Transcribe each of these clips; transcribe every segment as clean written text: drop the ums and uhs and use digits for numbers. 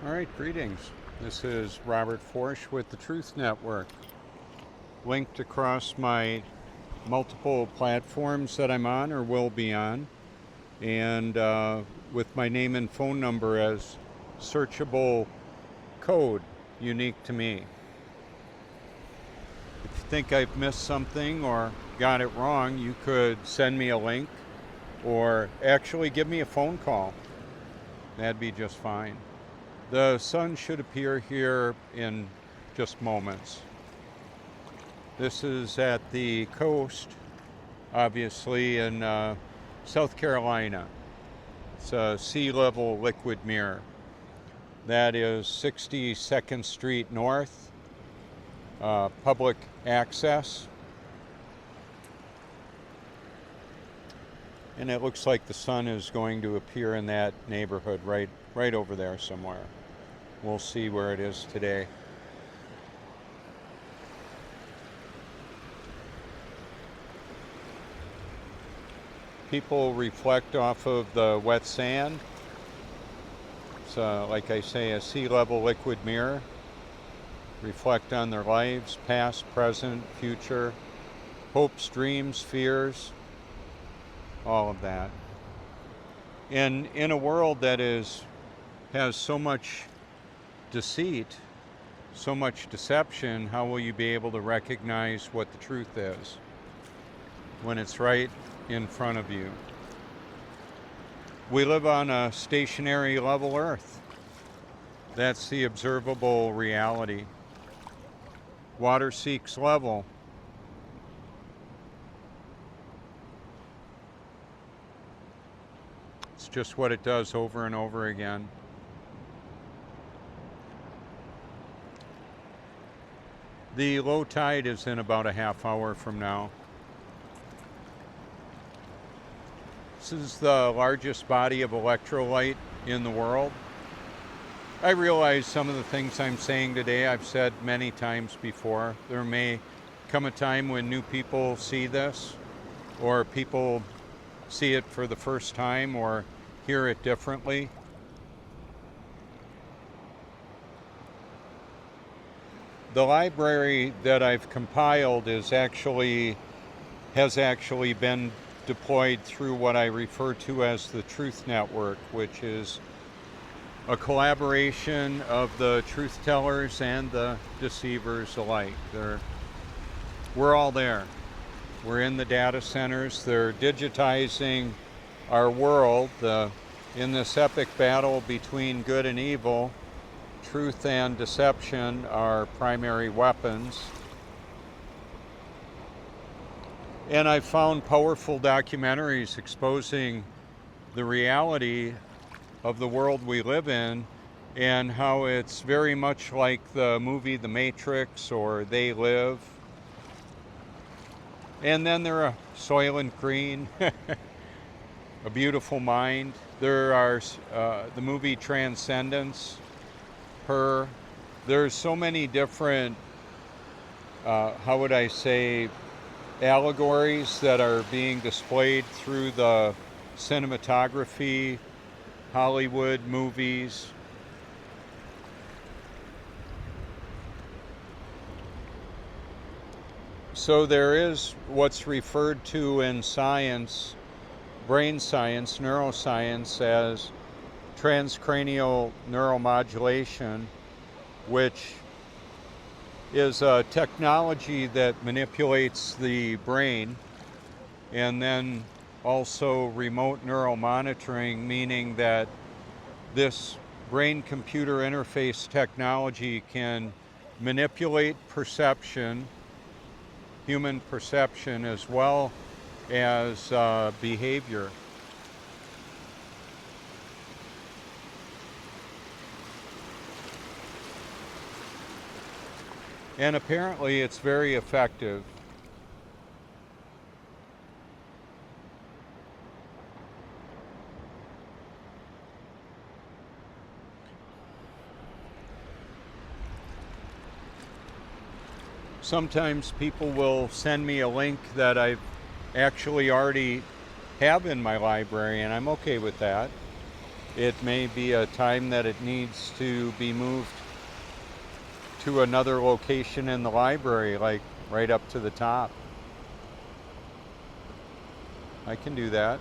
All right, greetings. This is Robert Foertsch with the Truth Network, linked across my multiple platforms that I'm on or will be on, and with my name and phone number as searchable code unique to me. If you think I've missed something or got it wrong, you could send me a link or actually give me a phone call. That'd be just fine. The sun should appear here in just moments. This is at the coast, obviously, in South Carolina. It's a sea level liquid mirror. That is 62nd Street North, public access. And it looks like the sun is going to appear in that neighborhood right over there somewhere. We'll see where it is today. People reflect off of the wet sand. It's, like I say, a sea level liquid mirror. Reflect on their lives, past, present, future, hopes, dreams, fears, all of that. And in a world that has so much deceit, so much deception, how will you be able to recognize what the truth is when it's right in front of you? We live on a stationary level Earth. That's the observable reality. Water seeks level. It's just what it does over and over again. The low tide is in about a half hour from now. This is the largest body of electrolyte in the world. I realize some of the things I'm saying today I've said many times before. There may come a time when new people see this, or people see it for the first time or hear it differently. The library that I've compiled has actually been deployed through what I refer to as the Truth Network, which is a collaboration of the truth tellers and the deceivers alike. We're all there. We're in the data centers. They're digitizing our world in this epic battle between good and evil. Truth and deception are primary weapons. And I've found powerful documentaries exposing the reality of the world we live in and how it's very much like the movie The Matrix or They Live. And then there are Soylent Green, A Beautiful Mind. There are the movie Transcendence, Her. There's so many different, how would I say, allegories that are being displayed through the cinematography, Hollywood movies. So there is what's referred to in science, brain science, neuroscience, as transcranial neuromodulation, which is a technology that manipulates the brain, and then also remote neural monitoring, meaning that this brain-computer interface technology can manipulate perception, human perception, as well as behavior. And apparently it's very effective. Sometimes people will send me a link that I've actually already have in my library, and I'm okay with that. It may be a time that it needs to be moved to another location in the library, like right up to the top. I can do that.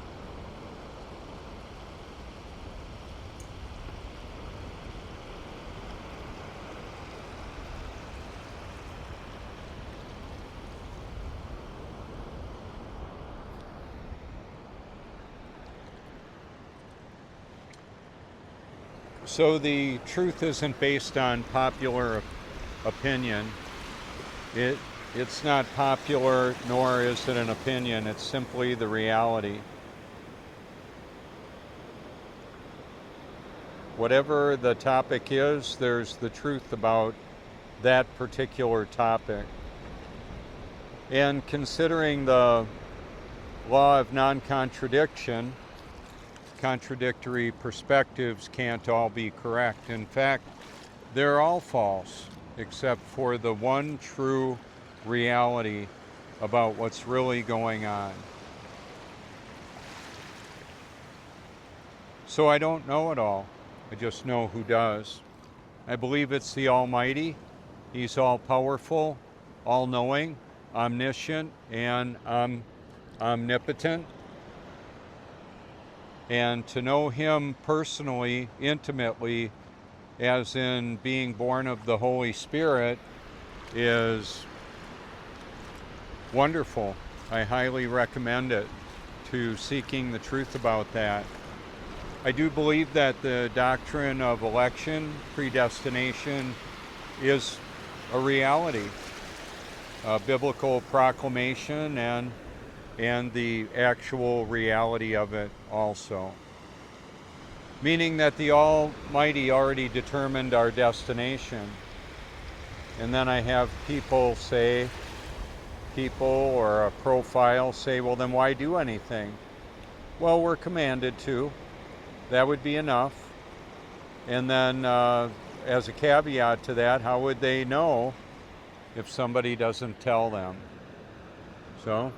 So the truth isn't based on popular opinion. It's not popular, nor is it an opinion. It's simply the reality. Whatever the topic is, there's the truth about that particular topic. And considering the law of non-contradiction, contradictory perspectives can't all be correct. In fact, they're all false, except for the one true reality about what's really going on. So I don't know it all. I just know who does. I believe it's the Almighty. He's all-powerful, all-knowing, omniscient, and omnipotent. And to know Him personally, intimately, as in being born of the Holy Spirit, is wonderful. I highly recommend it to seeking the truth about that. I do believe that the doctrine of election, predestination, is a reality, a biblical proclamation, and the actual reality of it also. Meaning that the Almighty already determined our destination. And then I have people or a profile say, well, then why do anything? Well, we're commanded to. That would be enough. And then as a caveat to that, how would they know if somebody doesn't tell them? So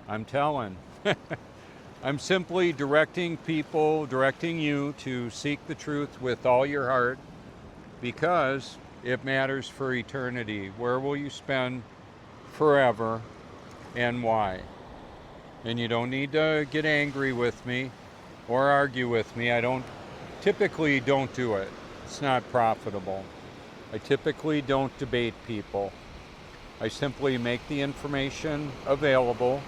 I'm telling. I'm simply directing you to seek the truth with all your heart, because it matters for eternity. Where will you spend forever and why? And you don't need to get angry with me or argue with me. I typically don't do it. It's not profitable. I typically don't debate people. I simply make the information available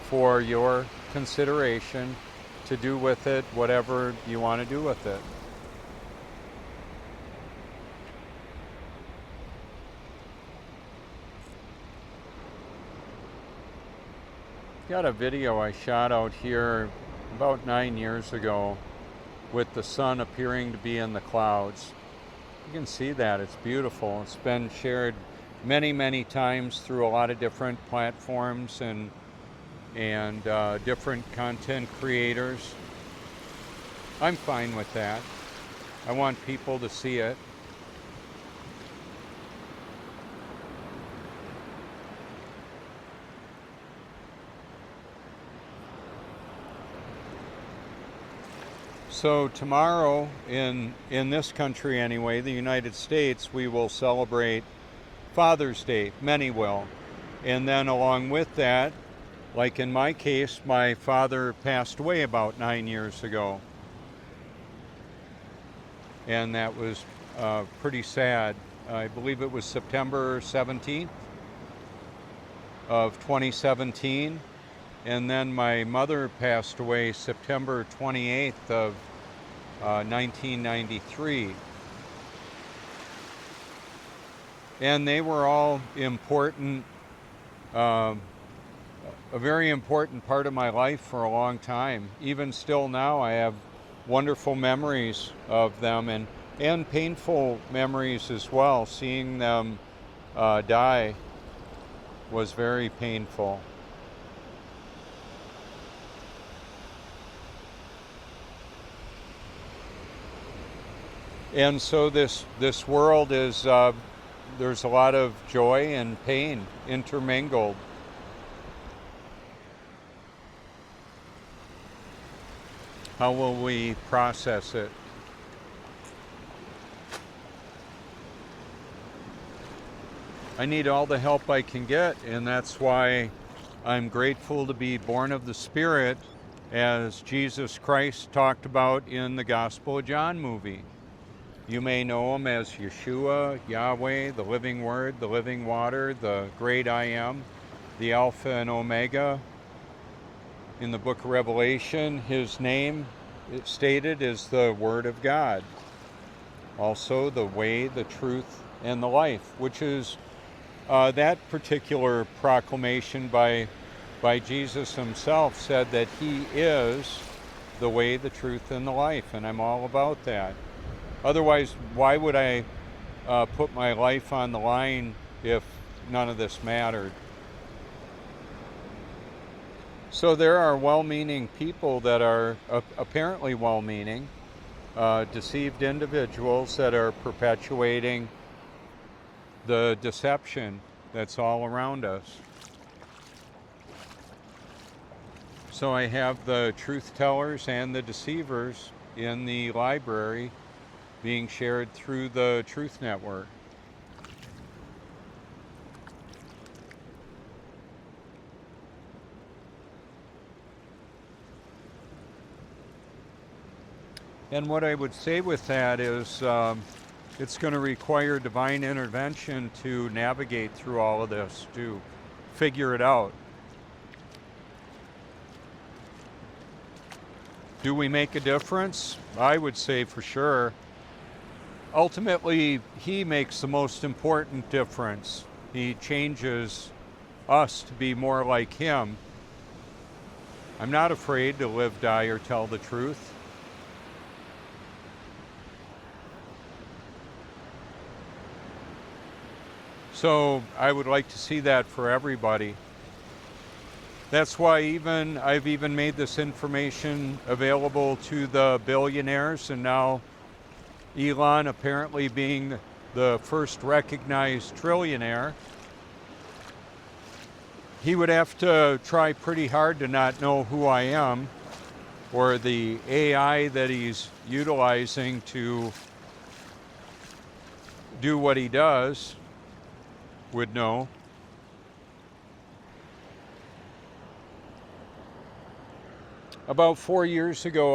for your consideration to do with it whatever you want to do with it. Got a video I shot out here about 9 years ago with the sun appearing to be in the clouds. You can see that. It's beautiful. It's been shared many times through a lot of different platforms and different content creators. I'm fine with that. I want people to see it. So tomorrow, in this country anyway, the United States, we will celebrate Father's Day. Many will. And then along with that, like in my case, my father passed away about 9 years ago. And that was pretty sad. I believe it was September 17th of 2017. And then my mother passed away September 28th of 1993. And they were all important, a very important part of my life for a long time. Even still now, I have wonderful memories of them and painful memories as well. Seeing them die was very painful. And so this world is, there's a lot of joy and pain intermingled. How will we process it? I need all the help I can get, and that's why I'm grateful to be born of the Spirit, as Jesus Christ talked about in the Gospel of John movie. You may know him as Yeshua, Yahweh, the living word, the living water, the great I am, the Alpha and Omega. In the book of Revelation, his name stated is the Word of God. Also the way, the truth, and the life, which is that particular proclamation by Jesus himself said that he is the way, the truth, and the life, and I'm all about that. Otherwise, why would I put my life on the line if none of this mattered? So there are well-meaning people that are apparently well-meaning, deceived individuals that are perpetuating the deception that's all around us. So I have the truth tellers and the deceivers in the library being shared through the Truth Network. And what I would say with that is it's going to require divine intervention to navigate through all of this, to figure it out. Do we make a difference? I would say for sure. Ultimately, he makes the most important difference. He changes us to be more like him. I'm not afraid to live, die, or tell the truth. So I would like to see that for everybody. That's why I've even made this information available to the billionaires, and now Elon apparently being the first recognized trillionaire, he would have to try pretty hard to not know who I am, or the AI that he's utilizing to do what he does would know. About 4 years ago,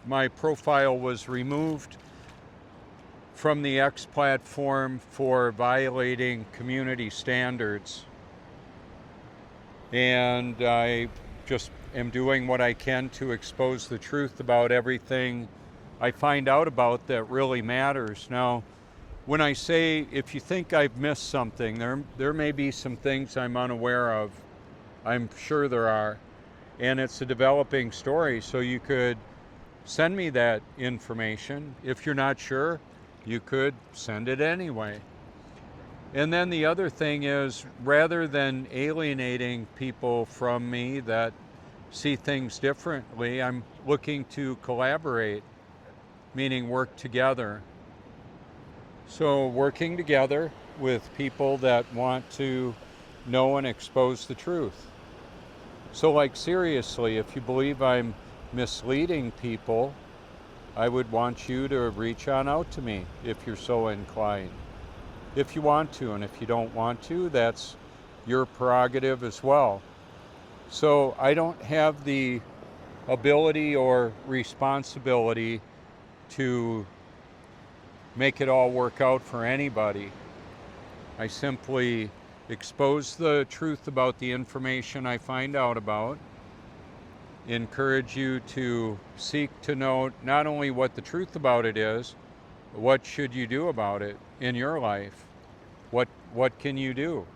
my profile was removed from the X platform for violating community standards. And I just am doing what I can to expose the truth about everything I find out about that really matters. Now, when I say, if you think I've missed something, there may be some things I'm unaware of. I'm sure there are. And it's a developing story, so you could send me that information. If you're not sure, you could send it anyway. And then the other thing is, rather than alienating people from me that see things differently, I'm looking to collaborate, meaning work together. So working together with people that want to know and expose the truth. So like seriously, if you believe I'm misleading people, I would want you to reach on out to me if you're so inclined. If you want to, and if you don't want to, that's your prerogative as well. So I don't have the ability or responsibility to make it all work out for anybody. I simply expose the truth about the information I find out about, encourage you to seek to know not only what the truth about it is, but what should you do about it in your life? What can you do?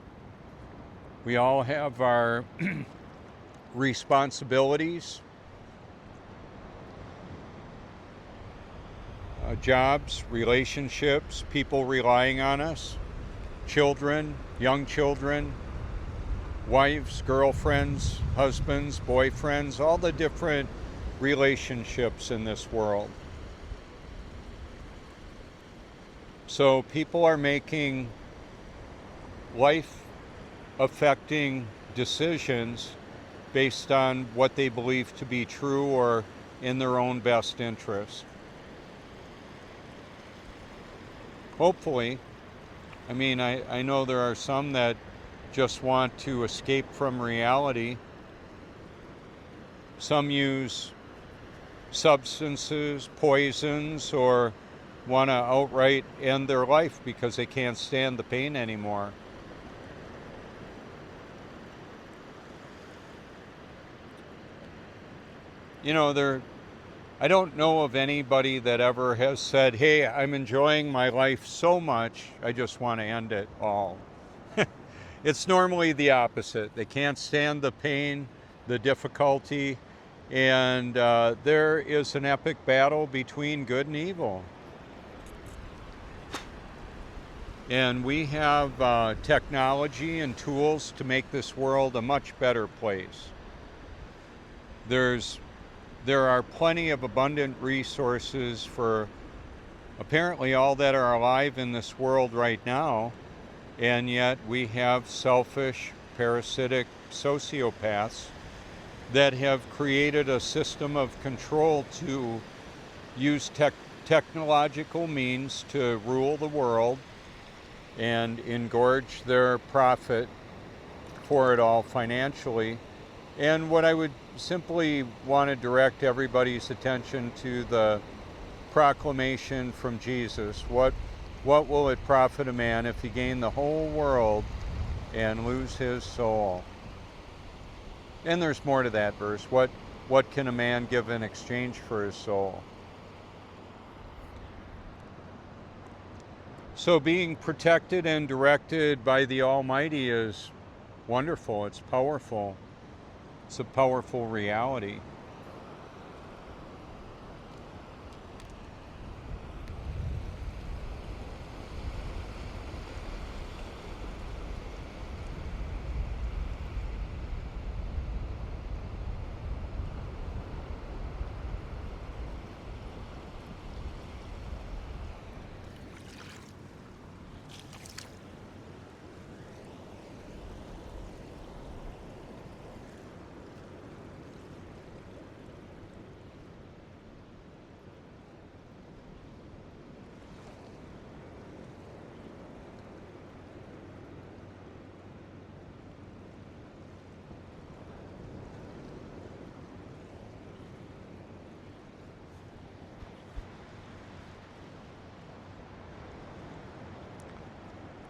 We all have our responsibilities, jobs, relationships, people relying on us, children, young children, wives, girlfriends, husbands, boyfriends, all the different relationships in this world. So people are making life-affecting decisions based on what they believe to be true or in their own best interest. Hopefully. I mean, I know there are some that just want to escape from reality. Some use substances, poisons, or want to outright end their life because they can't stand the pain anymore. You know, I don't know of anybody that ever has said, hey, I'm enjoying my life so much, I just want to end it all. It's normally the opposite. They can't stand the pain, the difficulty, and there is an epic battle between good and evil. And we have technology and tools to make this world a much better place. There are plenty of abundant resources for apparently all that are alive in this world right now, and yet we have selfish, parasitic sociopaths that have created a system of control to use technological means to rule the world and engorge their profit for it all financially. And what I would simply want to direct everybody's attention to the proclamation from Jesus. What will it profit a man if he gain the whole world and lose his soul? And there's more to that verse. What can a man give in exchange for his soul? So being protected and directed by the Almighty is wonderful. It's powerful. It's a powerful reality.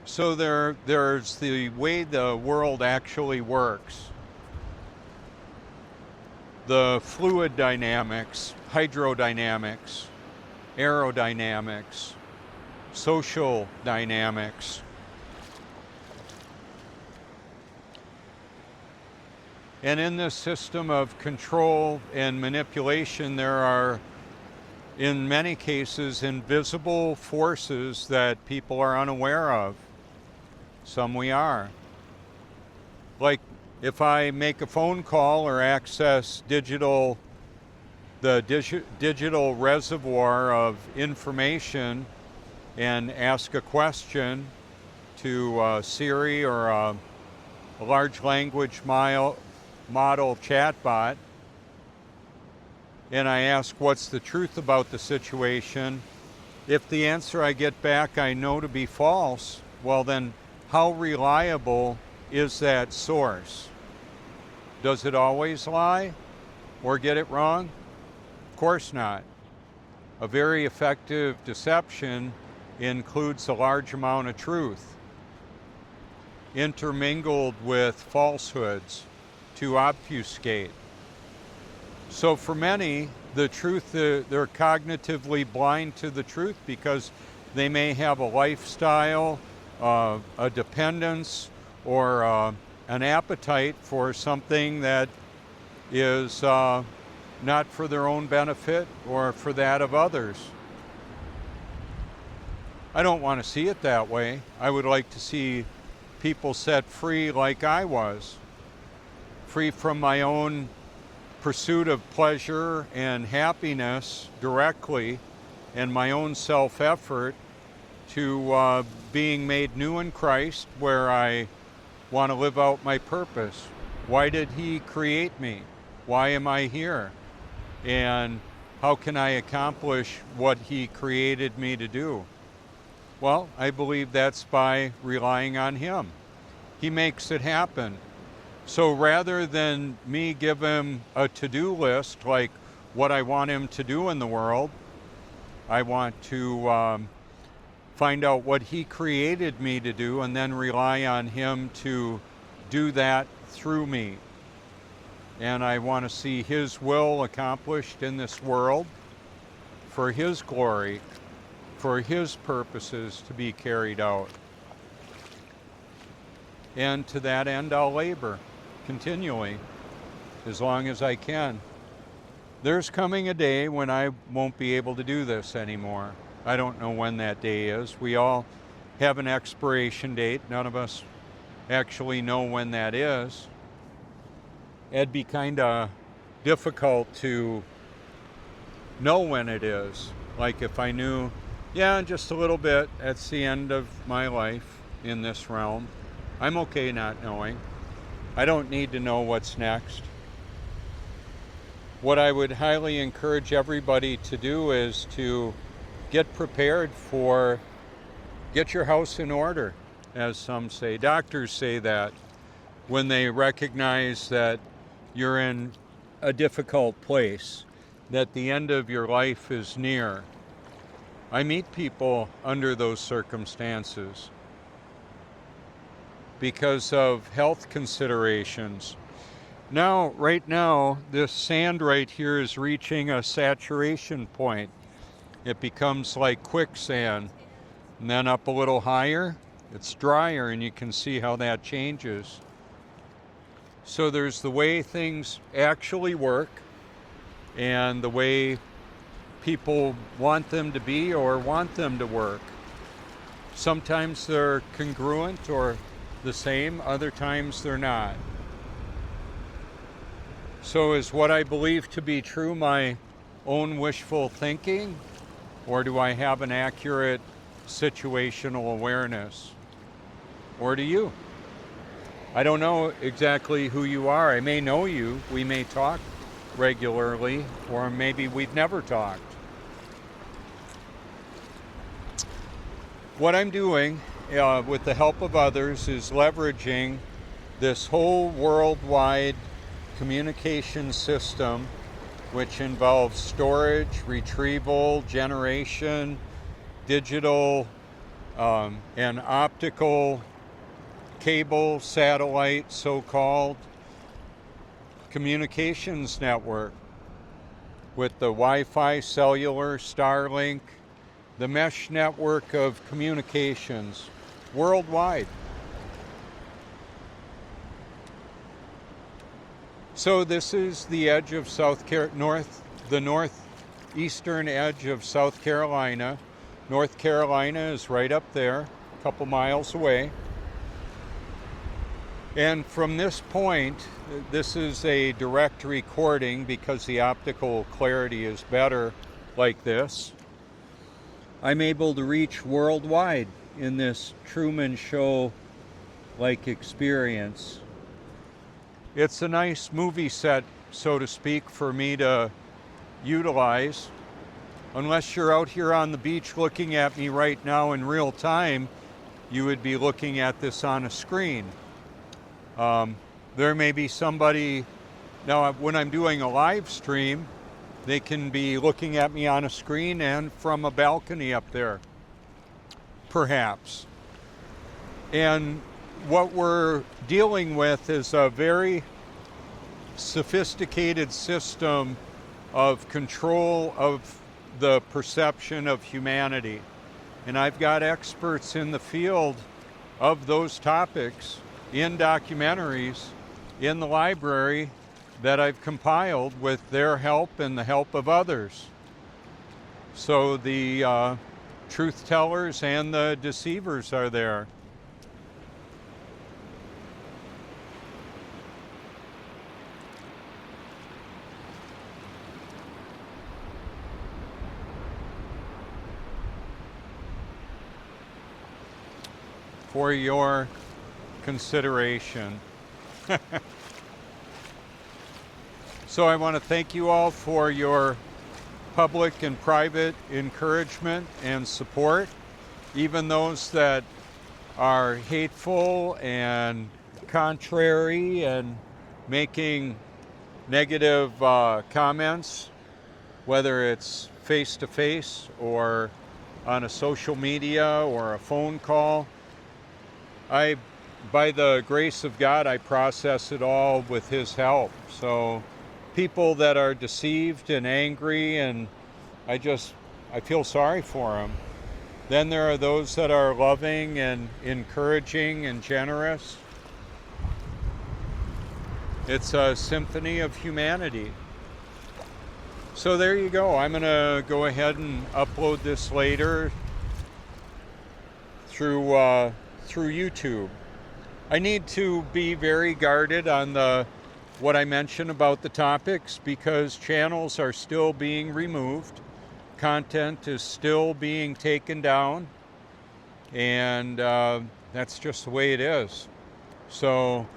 So there's the way the world actually works. The fluid dynamics, hydrodynamics, aerodynamics, social dynamics. And in this system of control and manipulation, there are, in many cases, invisible forces that people are unaware of. Some we are. Like if I make a phone call or access digital reservoir of information and ask a question to Siri or a large language model chatbot, and I ask what's the truth about the situation, if the answer I get back I know to be false, well then how reliable is that source? Does it always lie or get it wrong? Of course not. A very effective deception includes a large amount of truth, intermingled with falsehoods to obfuscate. So for many, the truth, they're cognitively blind to the truth because they may have a lifestyle, a dependence, or an appetite for something that is not for their own benefit or for that of others. I don't want to see it that way. I would like to see people set free like I was, free from my own pursuit of pleasure and happiness directly and my own self-effort to being made new in Christ, where I want to live out my purpose. Why did He create me? Why am I here? And how can I accomplish what he created me to do? Well, I believe that's by relying on him. He makes it happen. So rather than me give him a to-do list, like what I want him to do in the world, I want to find out what he created me to do and then rely on him to do that through me. And I want to see his will accomplished in this world for his glory, for his purposes to be carried out. And to that end, I'll labor continually as long as I can. There's coming a day when I won't be able to do this anymore. I don't know when that day is. We all have an expiration date. None of us actually know when that is. It'd be kind of difficult to know when it is. Like if I knew, yeah, just a little bit, that's the end of my life in this realm. I'm okay not knowing. I don't need to know what's next. What I would highly encourage everybody to do is to get prepared for, get your house in order, as some say. Doctors say that when they recognize that you're in a difficult place, that the end of your life is near. I meet people under those circumstances because of health considerations. Now, right now, this sand right here is reaching a saturation point. It becomes like quicksand, and then up a little higher, it's drier, and you can see how that changes. So there's the way things actually work and the way people want them to be or want them to work. Sometimes they're congruent or the same, other times they're not. So is what I believe to be true my own wishful thinking, or do I have an accurate situational awareness? Or do you? I don't know exactly who you are. I may know you. We may talk regularly, or maybe we've never talked. What I'm doing with the help of others is leveraging this whole worldwide communication system, which involves storage, retrieval, generation, digital and optical, cable, satellite, so-called communications network with the Wi-Fi, cellular, Starlink, the mesh network of communications worldwide. So this is the edge of the northeastern edge of South Carolina. North Carolina is right up there, a couple miles away. And from this point, this is a direct recording because the optical clarity is better like this. I'm able to reach worldwide in this Truman Show-like experience. It's a nice movie set, so to speak, for me to utilize. Unless you're out here on the beach looking at me right now in real time, you would be looking at this on a screen. There may be somebody, now when I'm doing a live stream, they can be looking at me on a screen and from a balcony up there, perhaps. And what we're dealing with is a very sophisticated system of control of the perception of humanity. And I've got experts in the field of those topics in documentaries in the library that I've compiled with their help and the help of others. So the truth tellers and the deceivers are there. For your consideration. So I want to thank you all for your public and private encouragement and support, even those that are hateful and contrary and making negative comments, whether it's face-to-face or on a social media or a phone call. By the grace of God, I process it all with His help. So people that are deceived and angry, and I feel sorry for them. Then there are those that are loving and encouraging and generous. It's a symphony of humanity. So there you go. I'm going to go ahead and upload this later through YouTube. I need to be very guarded on what I mentioned about the topics, because channels are still being removed. Content is still being taken down, and that's just the way it is. So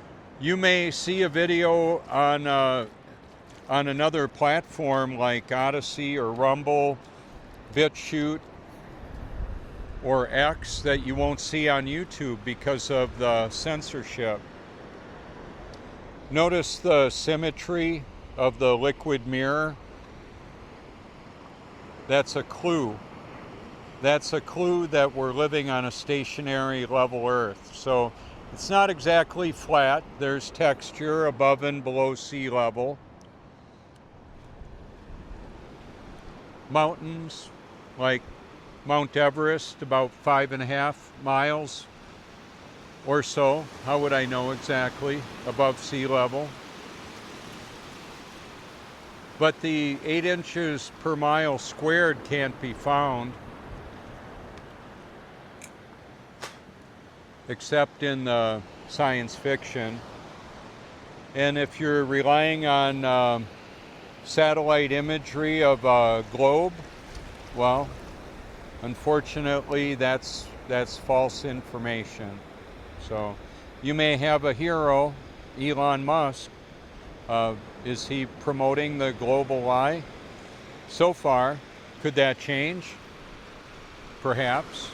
you may see a video on another platform like Odyssey or Rumble, BitChute, or X that you won't see on YouTube because of the censorship. Notice the symmetry of the liquid mirror. That's a clue. That's a clue that we're living on a stationary level Earth. So it's not exactly flat. There's texture above and below sea level. Mountains like Mount Everest, about 5.5 miles or so. How would I know exactly? Above sea level. But the 8 inches per mile squared can't be found, except in the science fiction. And if you're relying on satellite imagery of a globe, well, unfortunately, that's false information. So you may have a hero, Elon Musk. Is he promoting the global lie? So far, could that change? Perhaps.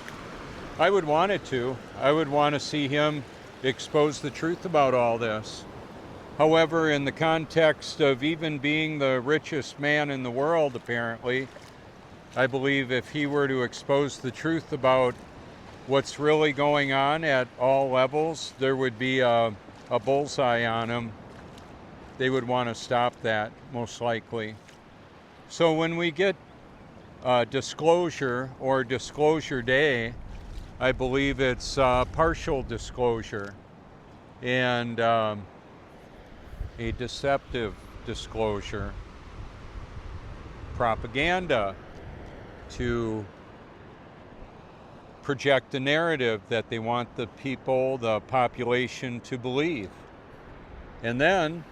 I would want it to. I would want to see him expose the truth about all this. However, in the context of even being the richest man in the world, apparently, I believe if he were to expose the truth about what's really going on at all levels, there would be a bullseye on him. They would want to stop that, most likely. So when we get disclosure or disclosure day, I believe it's partial disclosure and a deceptive disclosure. Propaganda to project a narrative that they want the people, the population, to believe. And then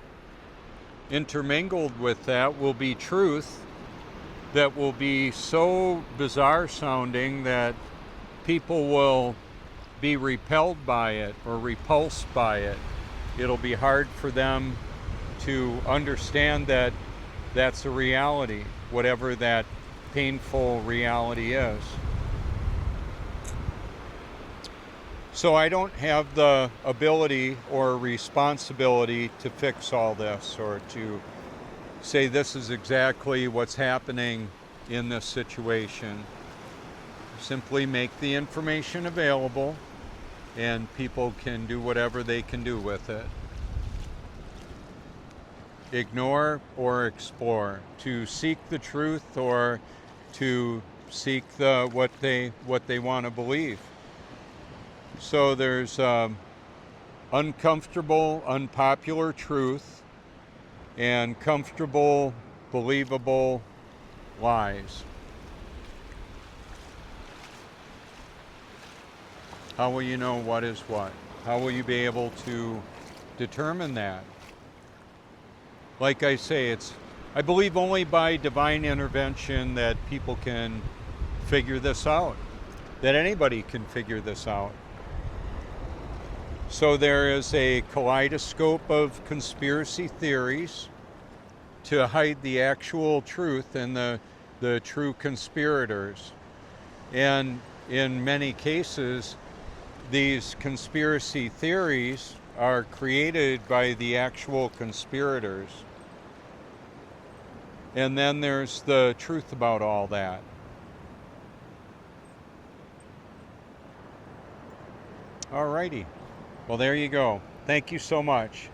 intermingled with that will be truth that will be so bizarre sounding that people will be repelled by it or repulsed by it. It'll be hard for them to understand that that's a reality, whatever that painful reality is. So I don't have the ability or responsibility to fix all this or to say this is exactly what's happening in this situation. Simply make the information available and people can do whatever they can do with it. Ignore or explore, to seek the truth or to seek what they want to believe. So there's uncomfortable, unpopular truth and comfortable, believable lies. How will you know what is what? How will you be able to determine that? Like I say, I believe only by divine intervention that people can figure this out, that anybody can figure this out. So there is a kaleidoscope of conspiracy theories to hide the actual truth and the true conspirators. And in many cases, these conspiracy theories are created by the actual conspirators. And then there's the truth about all that. Alrighty. Well, there you go. Thank you so much.